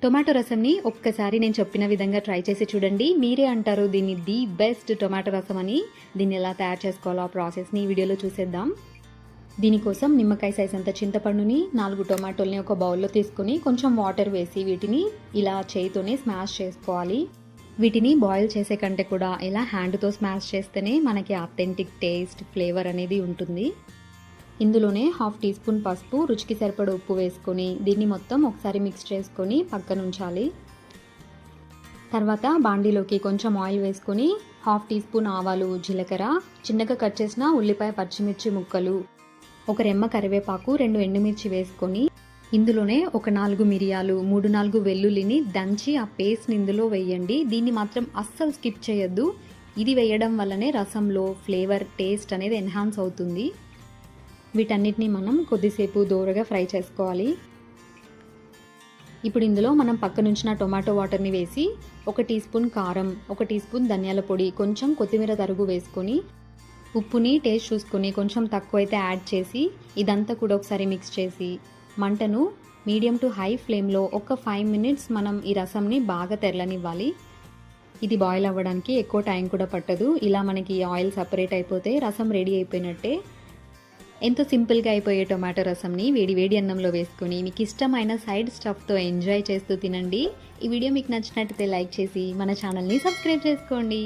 Tomato రసంని ఒక్కసారి నేను చెప్పిన విధంగా ట్రై చేసి చూడండి. మీరే అంటారు దీన్ని ది బెస్ట్ టొమాటో రసం అని. దీన్ని ఎలా తయారు చేసుకోవాలో ఆ ప్రాసెస్ని ఈ వీడియోలో చూసేద్దాం. దీనికోసం నిమ్మకాయ సైజ్ అంత చింతపండుని, 4 టొమాటోల్ని ఒక బౌల్లో తీసుకుని కొంచెం వాటర్ వేసి వీటిని ఇలా చేయితోనే స్మాష్ చేసుకోవాలి. వీటిని బాయిల్ చేసే కంటే కూడా ఇలా హ్యాండ్తో స్మాష్ చేస్తేనే మనకి ఆథెంటిక్ టేస్ట్, ఫ్లేవర్ అనేది ఉంటుంది. ఇందులోనే 1/2 టీ స్పూన్ పసుపు, రుచికి సరిపడ ఉప్పు వేసుకొని దీన్ని మొత్తం ఒకసారి మిక్స్ చేసుకొని పక్కన ఉంచాలి. తర్వాత బాండీలోకి కొంచెం ఆయిల్ వేసుకొని 1/2 టీ స్పూన్ ఆవాలు, జీలకర్ర, చిన్నగా కట్ చేసిన ఉల్లిపాయ, పచ్చిమిర్చి ముక్కలు, ఒక రెమ్మ కరివేపాకు, 2 ఎండుమిర్చి వేసుకొని ఇందులోనే ఒక 4 మిరియాలు, 3-4 వెల్లుల్లిని దంచి ఆ పేస్ట్ని ఇందులో వేయండి. దీన్ని మాత్రం అస్సలు స్కిప్ చేయొద్దు. ఇది వేయడం వల్లనే రసంలో ఫ్లేవర్, టేస్ట్ అనేది ఎన్హాన్స్ అవుతుంది. వీటన్నిటిని మనం కొద్దిసేపు దోరగా ఫ్రై చేసుకోవాలి. ఇప్పుడు ఇందులో మనం పక్కనుంచిన టొమాటో వాటర్ని వేసి 1 టీ స్పూన్ కారం, 1 టీ స్పూన్ ధనియాల పొడి, కొంచెం కొత్తిమీర తరుగు వేసుకొని ఉప్పుని టేస్ట్ చూసుకొని కొంచెం తక్కువైతే యాడ్ చేసి ఇదంతా కూడా ఒకసారి మిక్స్ చేసి మంటను మీడియం టు హై ఫ్లేమ్లో ఒక 5 మినిట్స్ మనం ఈ రసంని బాగా తెరలనివ్వాలి. ఇది బాయిల్ అవ్వడానికి ఎక్కువ టైం కూడా పట్టదు. ఇలా మనకి ఆయిల్ సపరేట్ అయిపోతే రసం రెడీ అయిపోయినట్టే. ఎంతో సింపుల్గా అయిపోయే టొమాటో రసంని వేడి వేడి అన్నంలో వేసుకొని మీకు ఇష్టమైన సైడ్ స్టఫ్తో ఎంజాయ్ చేస్తూ తినండి. ఈ వీడియో మీకు నచ్చినట్టయితే లైక్ చేసి మన ఛానల్ని సబ్స్క్రైబ్ చేసుకోండి.